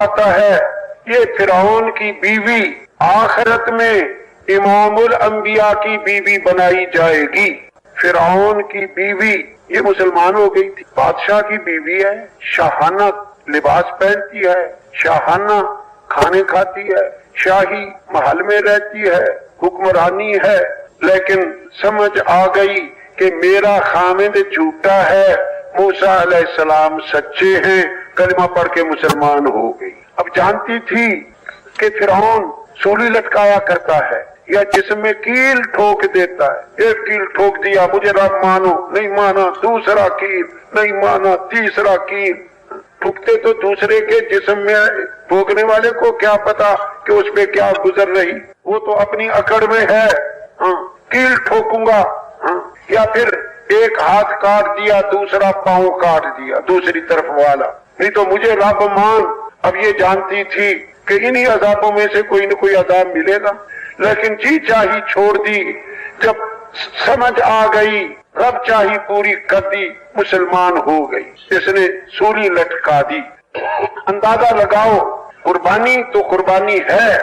آتا ہے یہ فرعون کی بیوی آخرت میں امام الانبیاء کی بیوی بنائی جائے گی۔ فرعون کی بیوی یہ مسلمان ہو گئی تھی، بادشاہ کی بیوی ہے، شاہانہ لباس پہنتی ہے، شاہانہ کھانے کھاتی ہے، شاہی محل میں رہتی ہے، حکمرانی ہے، لیکن سمجھ آ گئی کہ میرا خامد جھوٹا ہے، موسیٰ علیہ السلام سچے ہیں، کلمہ پڑھ کے مسلمان ہو گئی۔ اب جانتی تھی کہ فرعون سولی لٹکایا کرتا ہے یا جسم میں کیل ٹھوک دیتا ہے، ایک کیل ٹھوک دیا مجھے رب مانو، نہیں مانا، دوسرا کیل نہیں مانا، تیسرا کیل ٹھکتے تو دوسرے کے جسم میں، ٹھوکنے والے کو کیا پتا کہ اس پہ کیا گزر رہی، وہ تو اپنی اکڑ میں ہے، کیل ٹھوکوں گا، یا پھر ایک ہاتھ کاٹ دیا دوسرا پاؤں کاٹ دیا دوسری طرف والا، نہیں تو مجھے رب مان۔ اب یہ جانتی تھی کہ انہی عذابوں میں سے کوئی نہ کوئی عذاب ملے گا، لیکن جی چاہی چھوڑ دی۔ جب سمجھ آ گئی رب چاہی پوری کر دی، مسلمان ہو گئی، اس نے سولی لٹکا دی۔ اندازہ لگاؤ، قربانی تو قربانی ہے،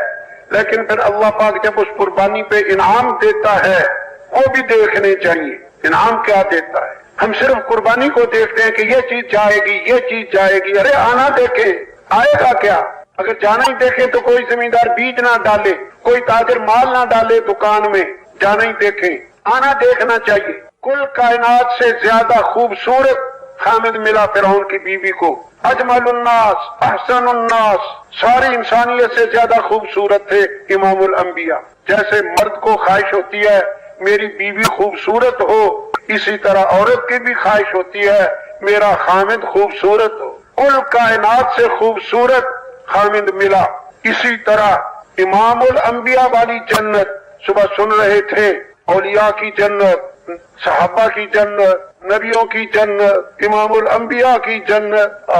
لیکن پھر اللہ پاک جب اس قربانی پہ انعام دیتا ہے وہ بھی دیکھنے چاہیے انعام کیا دیتا ہے۔ ہم صرف قربانی کو دیکھتے ہیں کہ یہ چیز جائے گی، یہ چیز جائے گی، ارے آنا دیکھیں آئے گا کیا۔ اگر جانا ہی دیکھیں تو کوئی زمیندار بیج نہ ڈالے، کوئی تاجر مال نہ ڈالے دکان میں، جانا ہی دیکھیں، آنا دیکھنا چاہیے۔ کل کائنات سے زیادہ خوبصورت خامد ملا فرعون کی بیوی کو، اجمل الناس احسن الناس، ساری انسانیت سے زیادہ خوبصورت تھے امام الانبیاء۔ جیسے مرد کو خواہش ہوتی ہے میری بیوی خوبصورت ہو، اسی طرح عورت کی بھی خواہش ہوتی ہے میرا خامد خوبصورت ہو۔ کل کائنات سے خوبصورت خامد ملا۔ اسی طرح امام الانبیاء والی جنت، صبح سن رہے تھے، اولیاء کی جنت، صحابہ کی جنت، نبیوں کی جنت، امام الانبیاء کی جنت،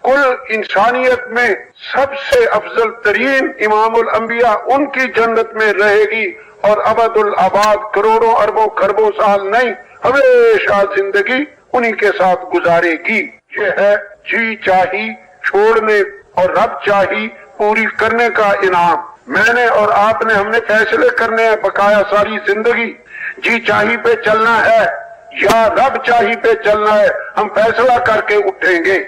کل انسانیت میں سب سے افضل ترین امام الانبیاء ان کی جنت میں رہے گی، اور ابد الاباد کروڑوں اربوں خربوں سال نہیں، ہمیشہ زندگی انہی کے ساتھ گزارے گی۔ یہ ہے جی چاہی چھوڑنے اور رب چاہی پوری کرنے کا انعام۔ میں نے اور آپ نے، ہم نے فیصلے کرنے ہیں بقایا ساری زندگی، جی چاہی پہ چلنا ہے یا رب چاہی پہ چلنا ہے، ہم فیصلہ کر کے اٹھیں گے۔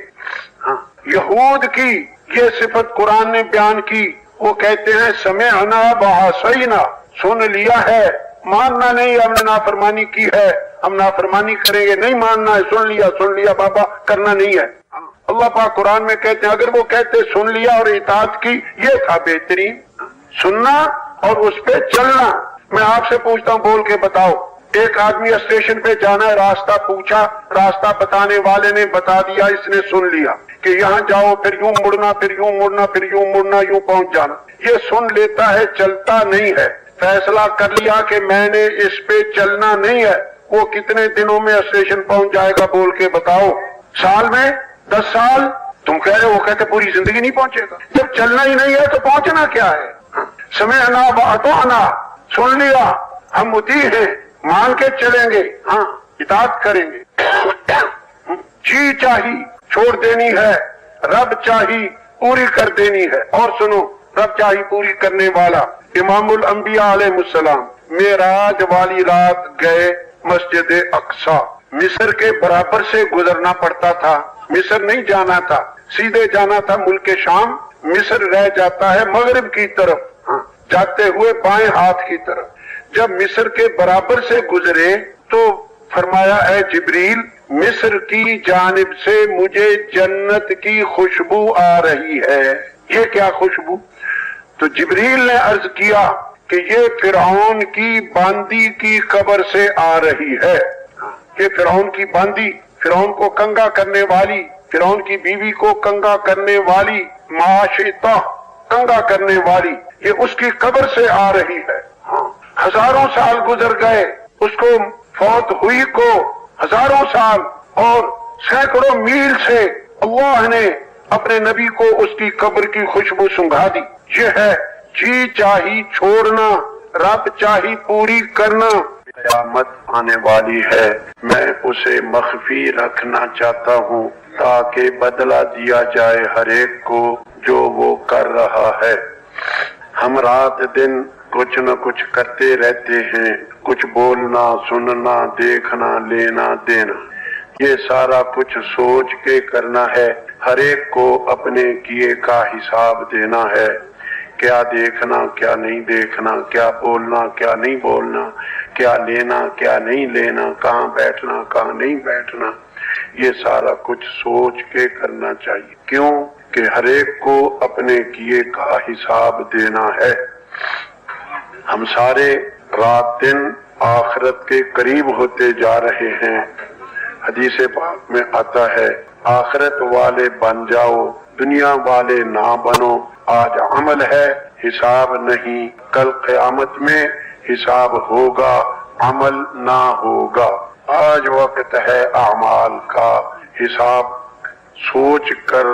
یہود کی یہ صفت قرآن نے بیان کی، وہ کہتے ہیں سمعنا وعصینا، سن لیا ہے، ماننا نہیں، ہم نے نافرمانی کی ہے، ہم نافرمانی کریں گے، نہیں ماننا ہے، سن لیا بابا، کرنا نہیں ہے۔ اللہ پاک قرآن میں کہتے ہیں اگر وہ کہتے سن لیا اور اطاعت کی، یہ تھا بہترین، سننا اور اس پہ چلنا۔ میں آپ سے پوچھتا ہوں، بول کے بتاؤ، ایک آدمی اسٹیشن پہ جانا ہے، راستہ پوچھا، راستہ بتانے والے نے بتا دیا، اس نے سن لیا کہ یہاں جاؤ، پھر یوں مڑنا، پھر یوں مڑنا، پھر یوں مڑنا، یوں پہنچ جانا، یہ سن لیتا ہے، چلتا نہیں ہے۔ فیصلہ کر لیا کہ میں نے اس پہ چلنا نہیں ہے، وہ کتنے دنوں میں اسٹیشن پہنچ جائے گا بول کے بتاؤ؟ سال میں؟ 10 سال؟ تم کہہ رہے، وہ کہتے پوری زندگی نہیں پہنچے گا۔ جب چلنا ہی نہیں ہے تو پہنچنا کیا ہے؟ سمعنا واطعنا، سن لیا، ہم مطیع ہیں، مان کے چلیں گے، ہاں اطاعت کریں گے۔ جی چاہی چھوڑ دینی ہے، رب چاہی پوری کر دینی ہے۔ اور سنو، رب چاہی پوری کرنے والا امام الانبیاء علیہ السلام معراج والی رات گئے مسجد اقصی، مصر کے برابر سے گزرنا پڑتا تھا، مصر نہیں جانا تھا، سیدھے جانا تھا ملک شام، مصر رہ جاتا ہے مغرب کی طرف، جاتے ہوئے بائیں ہاتھ کی طرف۔ جب مصر کے برابر سے گزرے تو فرمایا اے جبریل، مصر کی جانب سے مجھے جنت کی خوشبو آ رہی ہے۔ یہ کیا خوشبو؟ تو جبریل نے عرض کیا کہ یہ فرعون کی باندی کی قبر سے آ رہی ہے۔ یہ فرعون کی باندی، فرعون کو کنگا کرنے والی، فرعون کی بیوی کو کنگا کرنے والی، معاشطہ کنگا کرنے والی، یہ اس کی قبر سے آ رہی ہے۔ ہزاروں سال گزر گئے، اس کو فوت ہوئی کو ہزاروں سال، اور سینکڑوں میل سے اللہ نے اپنے نبی کو اس کی قبر کی خوشبو سنگھا دی۔ یہ ہے جی چاہی چھوڑنا، رب چاہی پوری کرنا۔ قیامت آنے والی ہے، میں اسے مخفی رکھنا چاہتا ہوں تاکہ بدلہ دیا جائے ہر ایک کو جو وہ کر رہا ہے۔ ہم رات دن کچھ نہ کچھ کرتے رہتے ہیں، کچھ بولنا، سننا، دیکھنا، لینا، دینا، یہ سارا کچھ سوچ کے کرنا ہے۔ ہر ایک کو اپنے کیے کا حساب دینا ہے، کیا دیکھنا، کیا نہیں دیکھنا، کیا بولنا، کیا نہیں بولنا، کیا لینا، کیا نہیں لینا، کہاں بیٹھنا، کہاں نہیں بیٹھنا، یہ سارا کچھ سوچ کے کرنا چاہیے۔ کیوں کہ ہر ایک کو اپنے کیے کا حساب دینا ہے۔ ہم سارے رات دن آخرت کے قریب ہوتے جا رہے ہیں۔ حدیث پاک میں آتا ہے، آخرت والے بن جاؤ، دنیا والے نہ بنو۔ آج عمل ہے، حساب نہیں، کل قیامت میں حساب ہوگا، عمل نہ ہوگا۔ آج وقت ہے اعمال کا، حساب سوچ کر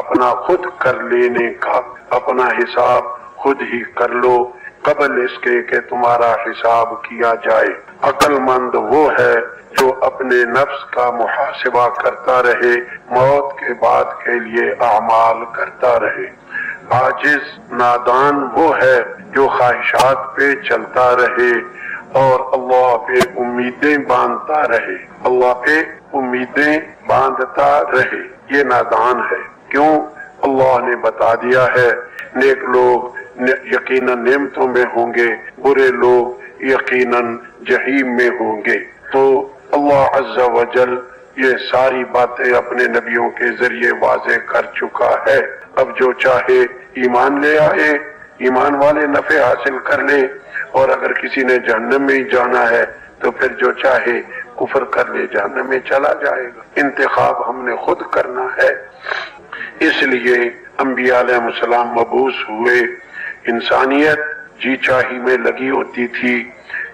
اپنا خود کر لینے کا، اپنا حساب خود ہی کر لو قبل اس کے کہ تمہارا حساب کیا جائے۔ عقل مند وہ ہے جو اپنے نفس کا محاسبہ کرتا رہے، موت کے بعد کے لیے اعمال کرتا رہے۔ عاجز نادان وہ ہے جو خواہشات پہ چلتا رہے اور اللہ پہ امیدیں باندھتا رہے، اللہ پہ امیدیں باندھتا رہے، یہ نادان ہے۔ کیوں؟ اللہ نے بتا دیا ہے، نیک لوگ یقیناً نعمتوں میں ہوں گے، برے لوگ یقیناً جہنم میں ہوں گے۔ تو اللہ عز و جل یہ ساری باتیں اپنے نبیوں کے ذریعے واضح کر چکا ہے۔ اب جو چاہے ایمان لے آئے، ایمان والے نفع حاصل کر لے، اور اگر کسی نے جہنم میں ہی جانا ہے تو پھر جو چاہے کفر کر لے، جہنم میں چلا جائے گا۔ انتخاب ہم نے خود کرنا ہے۔ اس لیے انبیاء علیہ السلام مبعوث ہوئے۔ انسانیت جی چاہی میں لگی ہوتی تھی،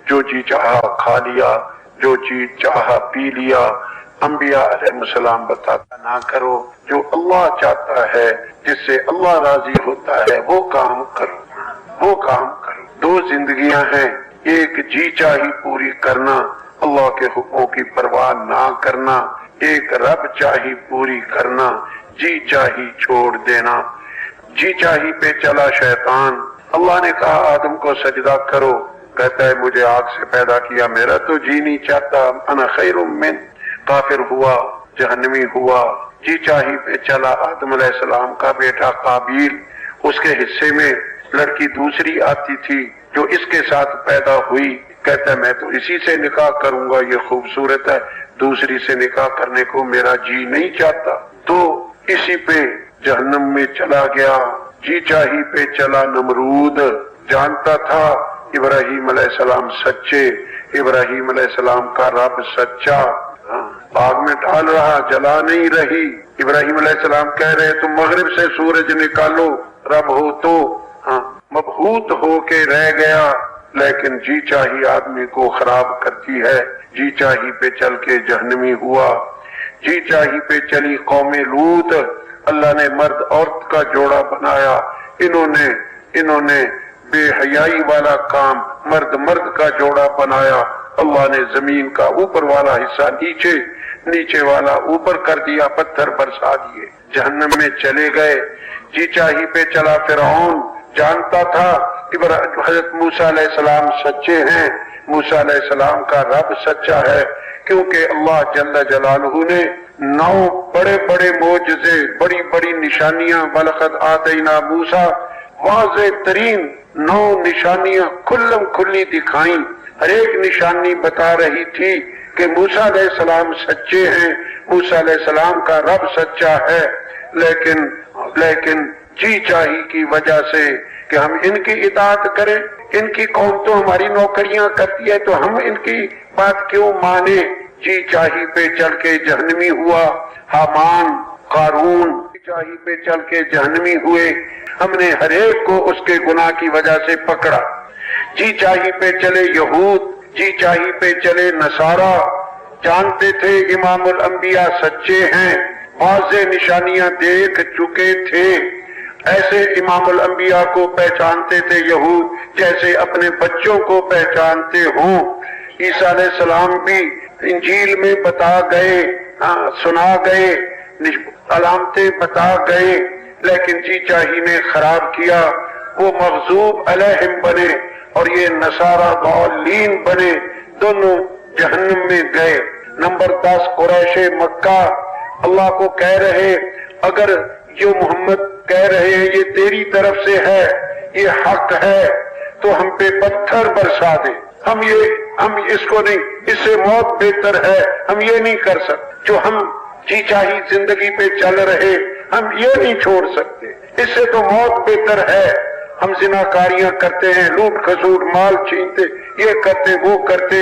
جو جی چاہا کھا لیا، جو جی چاہا پی لیا۔ انبیاء علیہ السلام بتاتا نہ کرو، جو اللہ چاہتا ہے، جس سے اللہ راضی ہوتا ہے، وہ کام کرو، وہ کام کرو۔ دو زندگیاں ہیں، ایک جی چاہی پوری کرنا، اللہ کے حکموں کی پرواہ نہ کرنا، ایک رب چاہی پوری کرنا، جی چاہی چھوڑ دینا۔ جی چاہی پہ چلا شیطان۔ اللہ نے کہا آدم کو سجدہ کرو، کہتا ہے مجھے آگ سے پیدا کیا، میرا تو جی نہیں چاہتا، انا خیر من، کافر ہوا، جہنمی ہوا۔ جی چاہی پہ چلا آدم علیہ السلام کا بیٹا قابیل، اس کے حصے میں لڑکی دوسری آتی تھی جو اس کے ساتھ پیدا ہوئی، کہتا ہے میں تو اسی سے نکاح کروں گا، یہ خوبصورت ہے، دوسری سے نکاح کرنے کو میرا جی نہیں چاہتا، تو اسی پہ جہنم میں چلا گیا۔ جی چاہی پہ چلا نمرود، جانتا تھا ابراہیم علیہ السلام سچے، ابراہیم علیہ السلام کا رب سچا، آگ میں ڈال رہا، جلا نہیں رہی۔ ابراہیم علیہ السلام کہہ رہے تم مغرب سے سورج نکالو، رب ہو تو، مبہوت ہو کے رہ گیا۔ لیکن جی چاہی آدمی کو خراب کرتی ہے، جی چاہی پہ چل کے جہنمی ہوا۔ جی چاہی پہ چلی قوم لوط، اللہ نے مرد عورت کا جوڑا بنایا، انہوں نے بے حیائی والا کام، مرد مرد کا جوڑا بنایا۔ اللہ نے زمین کا اوپر والا حصہ نیچے، نیچے والا اوپر کر دیا، پتھر برسا دیے، جہنم میں چلے گئے۔ جی چاہی پہ چلا فرعون، جانتا تھا حضرت موسیٰ علیہ السلام سچے ہیں، موسیٰ علیہ السلام کا رب سچا ہے، کیونکہ اللہ جل جلالہ نے 9 بڑے بڑے معجزے، بڑی بڑی نشانیاں، وَلَقَدْ آتَيْنَا مُوسَىٰ، واضح ترین 9 نشانیاں کھلم کھلی دکھائیں۔ ہر ایک نشانی بتا رہی تھی کہ موسیٰ علیہ السلام سچے ہیں، موسیٰ علیہ السلام کا رب سچا ہے، لیکن جی چاہی کی وجہ سے کہ ہم ان کی اطاعت کریں، ان کی قوم تو ہماری نوکریاں کرتی ہے تو ہم ان کی بات کیوں مانے، جی چاہی پہ چل کے جہنمی ہوا۔ حامان، قارون جی چاہی پہ چل کے جہنمی ہوئے، ہم نے ہر ایک کو اس کے گناہ کی وجہ سے پکڑا۔ جی چاہی پہ چلے یہود، جی چاہی پہ چلے نصارہ، جانتے تھے امام الانبیاء سچے ہیں، واضح نشانیاں دیکھ چکے تھے، ایسے امام الانبیاء کو پہچانتے تھے یہود جیسے اپنے بچوں کو پہچانتے ہوں۔ عیسیٰ علیہ السلام بھی انجیل میں بتا گئے، سنا گئے، علامتیں بتا گئے، لیکن جی چاہی نے خراب کیا، وہ مغضوب علیہم بنے اور یہ نصارہ ضالین بنے، دونوں جہنم میں گئے۔ نمبر 10 قریش مکہ اللہ کو کہہ رہے اگر جو محمد کہہ رہے ہیں یہ تیری طرف سے ہے، یہ حق ہے، تو ہم پہ پتھر برسا دے، ہم اس کو نہیں، اس سے موت بہتر ہے، ہم یہ نہیں کر سکتے، جو ہم جی چاہی زندگی پہ چل رہے ہم یہ نہیں چھوڑ سکتے، اس سے تو موت بہتر ہے، ہم زناکاریاں کرتے ہیں، لوٹ کھسوٹ مال چھینتے، یہ کرتے وہ کرتے،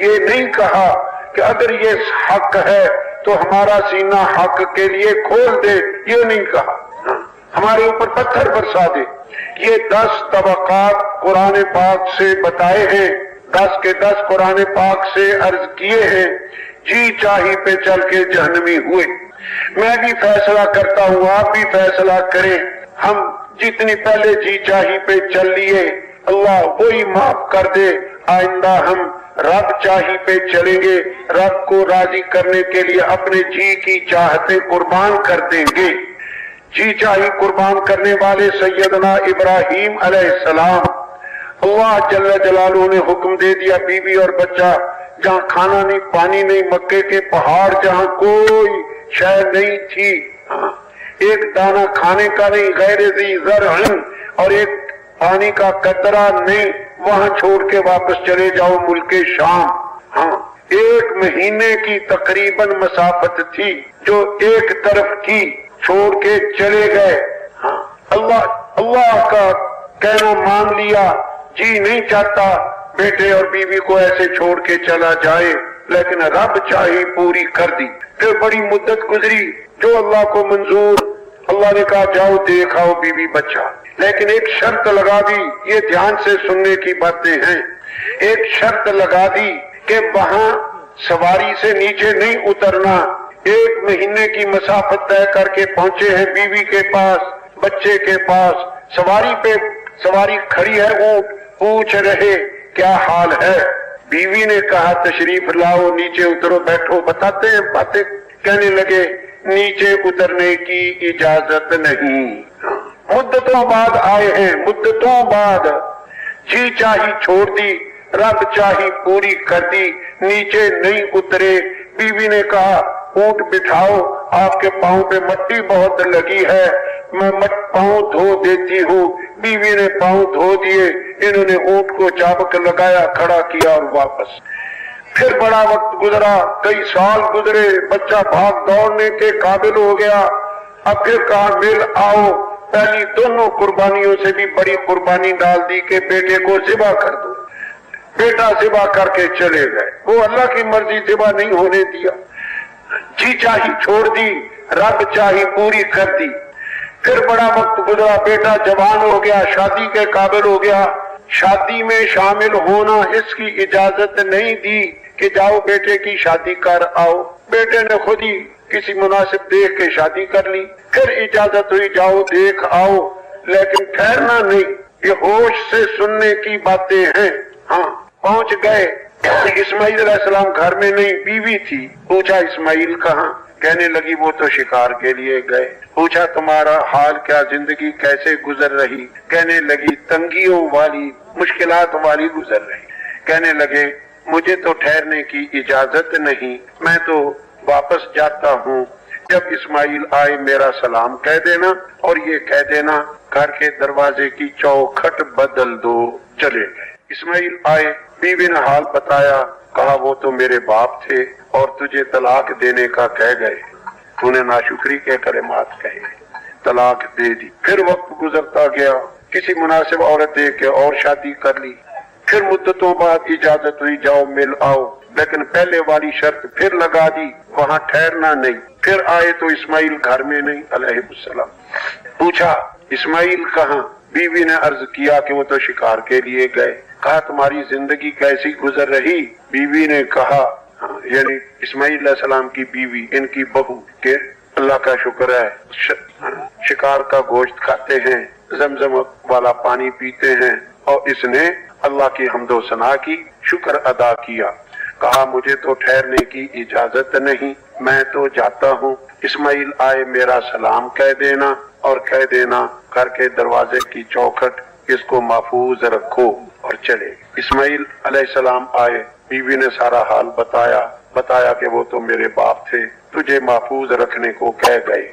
یہ نہیں کہا کہ اگر یہ حق ہے تو ہمارا سینہ حق کے لیے کھول دے، یہ نہیں کہا، ہمارے اوپر پتھر برسا دے۔ یہ 10 طبقات قرآن پاک سے بتائے ہیں، 10 کے 10 قرآن پاک سے عرض کیے ہیں، جی چاہی پہ چل کے جہنمی ہوئے۔ میں بھی فیصلہ کرتا ہوں، آپ بھی فیصلہ کریں، ہم جتنی پہلے جی چاہی پہ چل لیے اللہ وہی معاف کر دے، آئندہ ہم رب چاہی پہ چلیں گے، رب کو راضی کرنے کے لیے اپنے جی کی چاہتے قربان کر دیں گے۔ جی چاہی قربان کرنے والے سیدنا ابراہیم علیہ السلام، اللہ جل جلالہ نے حکم دے دیا، بیوی اور بچہ، جہاں کھانا نہیں پانی نہیں، مکے کے پہاڑ جہاں کوئی شے نہیں تھی، ایک دانہ کھانے کا نہیں، غیر ذی زرع، اور ایک پانی کا قطرہ نہیں، وہاں چھوڑ کے واپس چلے جاؤ ملک شام۔ 1 مہینے کی تقریباً مسافت تھی جو ایک طرف کی، چھوڑ کے چلے گئے۔ اللہ کا کہنا مان لیا، جی نہیں چاہتا بیٹے اور بیوی کو ایسے چھوڑ کے چلا جائے، لیکن رب چاہی پوری کر دی۔ پھر بڑی مدت گزری جو اللہ کو منظور، اللہ نے کہا جاؤ دیکھ آؤ بیوی بچہ، لیکن ایک شرط لگا دی، یہ دھیان سے سننے کی باتیں ہیں، ایک شرط لگا دی کہ وہاں سواری سے نیچے نہیں اترنا۔ 1 مہینے کی مسافت طے کر کے پہنچے ہیں بیوی کے پاس، بچے کے پاس، سواری کھڑی ہے، اونٹ، پوچھ رہے کیا حال ہے؟ بیوی نے کہا تشریف لاؤ، نیچے اترو، بیٹھو، بتاتے ہیں باتیں۔ کہنے لگے نیچے اترنے کی اجازت نہیں۔ مدتوں بعد آئے ہیں، مدتوں بعد جی چاہی چھوڑ دی، رب چاہی پوری کر دی، نیچے نہیں اترے۔ بیوی نے کہا اونٹ بٹھاؤ، آپ کے پاؤں پہ مٹی بہت لگی ہے، میں پاؤں دھو دیتی ہوں۔ بیوی نے پاؤں دھو دیے، انہوں نے اونٹ کو چابک لگایا، کھڑا کیا اور واپس۔ پھر بڑا وقت گزرا، کئی سال گزرے، بچہ بھاگ دوڑنے کے قابل ہو گیا۔ اب پھر کہا مل آؤ، پہلی دونوں قربانیوں سے بھی بڑی قربانی ڈال دی کہ بیٹے کو ذبح کر دو۔ بیٹا ذبح کر کے چلے گئے، وہ اللہ کی مرضی ذبح نہیں ہونے دیا، جی چاہی چھوڑ دی، رب چاہی پوری کر دی۔ پھر بڑا وقت گزرا، بیٹا جوان ہو گیا، شادی کے قابل ہو گیا، شادی میں شامل ہونا اس کی اجازت نہیں دی کہ جاؤ بیٹے کی شادی کر آؤ۔ بیٹے نے خود ہی کسی مناسب دیکھ کے شادی کر لی۔ پھر اجازت ہوئی جاؤ دیکھ آؤ، لیکن ٹھہرنا نہیں، یہ ہوش سے سننے کی باتیں ہیں۔ پہنچ گئے، اسماعیل علیہ السلام گھر میں نہیں، بیوی تھی۔ پوچھا اسماعیل کہاں؟ کہنے لگی وہ تو شکار کے لیے گئے۔ پوچھا تمہارا حال کیا، زندگی کیسے گزر رہی؟ کہنے لگی تنگیوں والی، مشکلات والی گزر رہی۔ کہنے لگے مجھے تو ٹھہرنے کی اجازت نہیں، میں تو واپس جاتا ہوں، جب اسماعیل آئے میرا سلام کہہ دینا اور یہ کہہ دینا گھر کے دروازے کی چوکھٹ بدل دو۔ چلے گئے۔ اسماعیل آئے، بیوی نے حال بتایا، کہا وہ تو میرے باپ تھے اور تجھے طلاق دینے کا کہہ گئے، تو نے ناشکری کے کلمات کہے، طلاق دے دی۔ پھر وقت گزرتا گیا، کسی مناسب عورت دیکھ کے اور شادی کر لی۔ پھر مدتوں بعد اجازت ہوئی جاؤ مل آؤ، لیکن پہلے والی شرط پھر لگا دی، وہاں ٹھہرنا نہیں۔ پھر آئے تو اسماعیل گھر میں نہیں علیہ السلام۔ پوچھا اسماعیل کہاں؟ بیوی نے عرض کیا کہ وہ تو شکار کے لیے گئے۔ کہا تمہاری زندگی کیسی گزر رہی؟ بیوی نے کہا، یعنی اسماعیل علیہ السلام کی بیوی، ان کی بہو، کہ اللہ کا شکر ہے، شکار کا گوشت کھاتے ہیں، زمزم والا پانی پیتے ہیں، اور اس نے اللہ کی حمد و ثنا کی، شکر ادا کیا۔ کہا مجھے تو ٹھہرنے کی اجازت نہیں، میں تو جاتا ہوں۔ اسماعیل آئے میرا سلام کہہ دینا اور کہہ دینا گھر کے دروازے کی چوکھٹ اس کو محفوظ رکھو اور چلے۔ اسماعیل علیہ السلام آئے، بیوی نے سارا حال بتایا کہ وہ تو میرے باپ تھے، تجھے محفوظ رکھنے کو کہہ گئے۔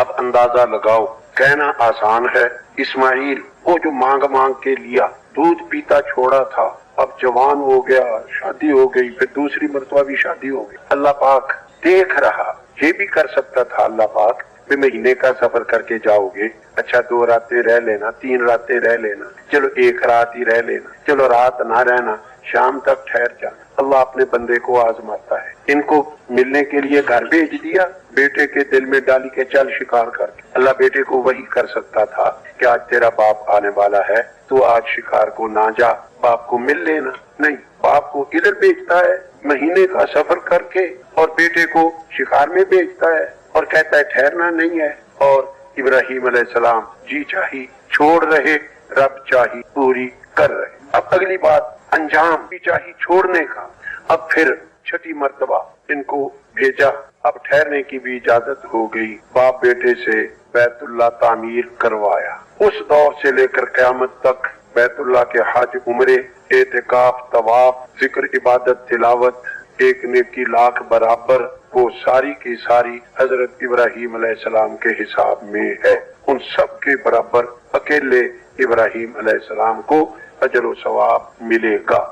اب اندازہ لگاؤ، کہنا آسان ہے، اسماعیل وہ جو مانگ کے لیا، دودھ پیتا چھوڑا تھا، اب جوان ہو گیا، شادی ہو گئی، پھر دوسری مرتبہ بھی شادی ہو گئی۔ اللہ پاک دیکھ رہا، یہ بھی کر سکتا تھا اللہ پاک، مہینے کا سفر کر کے جاؤ گے، اچھا 2 راتیں رہ لینا، 3 راتیں رہ لینا، چلو 1 رات ہی رہ لینا، چلو رات نہ رہنا، شام تک ٹھہر جانا۔ اللہ اپنے بندے کو آزماتا ہے۔ ان کو ملنے کے لیے گھر بھیج دیا، بیٹے کے دل میں ڈالی کہ چل شکار کر کے۔ اللہ بیٹے کو وہی کر سکتا تھا کہ آج تیرا باپ آنے والا ہے، تو آج شکار کو نہ جا، باپ کو مل لینا۔ نہیں، باپ کو ادھر بھیجتا ہے مہینے کا سفر کر کے، اور بیٹے کو شکار میں بھیجتا ہے اور کہتا ہے ٹھہرنا نہیں ہے۔ اور ابراہیم علیہ السلام جی چاہی چھوڑ رہے، رب چاہی پوری کر رہے۔ اب اگلی بات انجام جی چاہی چھوڑنے کا۔ اب پھر 6 مرتبہ ان کو بھیجا، اب ٹھہرنے کی بھی اجازت ہو گئی۔ باپ بیٹے سے بیت اللہ تعمیر کروایا۔ اس دور سے لے کر قیامت تک بیت اللہ کے حج، عمرے، اعتکاف، طواف، ذکر، عبادت، تلاوت، ایک نیکی لاکھ برابر، وہ ساری کی ساری حضرت ابراہیم علیہ السلام کے حساب میں ہے۔ ان سب کے برابر اکیلے ابراہیم علیہ السلام کو اجر و ثواب ملے گا۔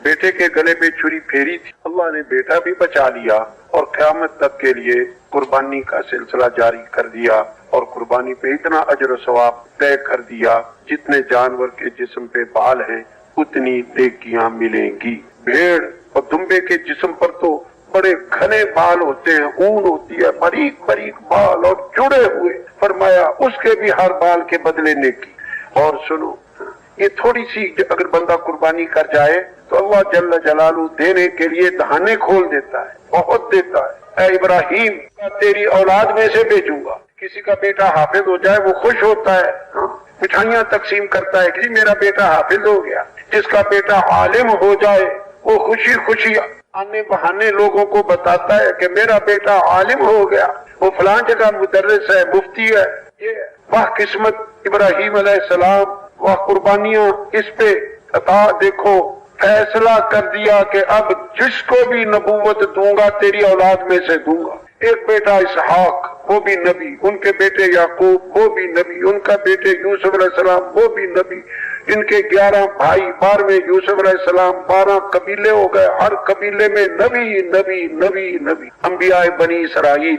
بیٹے کے گلے پہ چھری پھیری تھی، اللہ نے بیٹا بھی بچا لیا اور قیامت تک کے لیے قربانی کا سلسلہ جاری کر دیا، اور قربانی پہ اتنا اجر و ثواب طے کر دیا، جتنے جانور کے جسم پہ بال ہیں اتنی نیکیاں ملیں گی۔ بھیڑ اور دمبے کے جسم پر تو بڑے گھنے بال ہوتے ہیں، اون ہوتی ہے، باریک باریک بال اور جڑے ہوئے، فرمایا اس کے بھی ہر بال کے بدلے نیکی۔ اور سنو، یہ تھوڑی سی اگر بندہ قربانی کر جائے تو اللہ جل جلالہ دینے کے لیے دہانے کھول دیتا ہے، بہت دیتا ہے۔ اے ابراہیم، تیری اولاد میں سے بھیجوں گا۔ کسی کا بیٹا حافظ ہو جائے وہ خوش ہوتا ہے، مٹھائیاں تقسیم کرتا ہے کہ میرا بیٹا حافظ ہو گیا۔ جس کا بیٹا عالم ہو جائے وہ خوشی خوشی آنے بہانے لوگوں کو بتاتا ہے کہ میرا بیٹا عالم ہو گیا، وہ فلاں جگہ مدرس ہے، مفتی ہے۔ یہ وہ قسمت ابراہیم علیہ السلام، وہ قربانیاں اس پہ عطا۔ دیکھو فیصلہ کر دیا کہ اب جس کو بھی نبوت دوں گا تیری اولاد میں سے دوں گا۔ ایک بیٹا اسحاق، وہ بھی نبی، ان کے بیٹے یعقوب، وہ بھی نبی، ان کا بیٹے یوسف علیہ السلام، وہ بھی نبی، ان کے 11 بھائی، 12ویں یوسف علیہ السلام، 12 قبیلے ہو گئے، ہر قبیلے میں نبی نبی نبی نبی، انبیاء بنی اسرائیل۔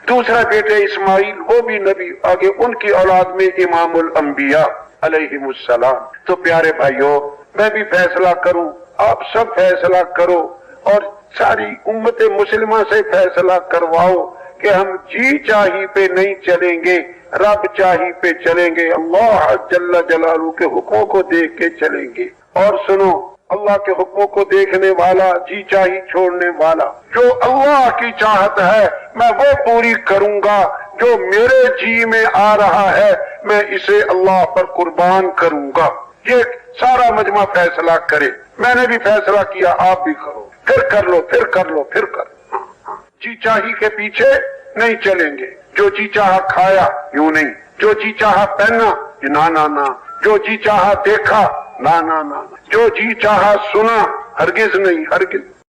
دوسرا بیٹے اسماعیل، وہ بھی نبی، آگے ان کی اولاد میں امام الانبیاء علیہم السلام۔ تو پیارے بھائیوں، میں بھی فیصلہ کروں، آپ سب فیصلہ کرو، اور ساری امت مسلمہ سے فیصلہ کرواؤ کہ ہم جی چاہی پہ نہیں چلیں گے، رب چاہی پہ چلیں گے، اللہ جل جلالہ کے حکموں کو دیکھ کے چلیں گے۔ اور سنو، اللہ کے حکموں کو دیکھنے والا، جی چاہی چھوڑنے والا، جو اللہ کی چاہت ہے میں وہ پوری کروں گا، جو میرے جی میں آ رہا ہے میں اسے اللہ پر قربان کروں گا۔ یہ سارا مجمع فیصلہ کرے، میں نے بھی فیصلہ کیا، آپ بھی کرو، پھر کر لو، پھر کر لو، پھر کر لو۔ جی چاہی کے پیچھے نہیں چلیں گے۔ جو جی چاہا کھایا، یوں نہیں، جو جی چاہا پہنا، نہ، جو جی چاہا دیکھا، نہ، جو جی چاہا سنا، ہرگز نہیں، ہرگز۔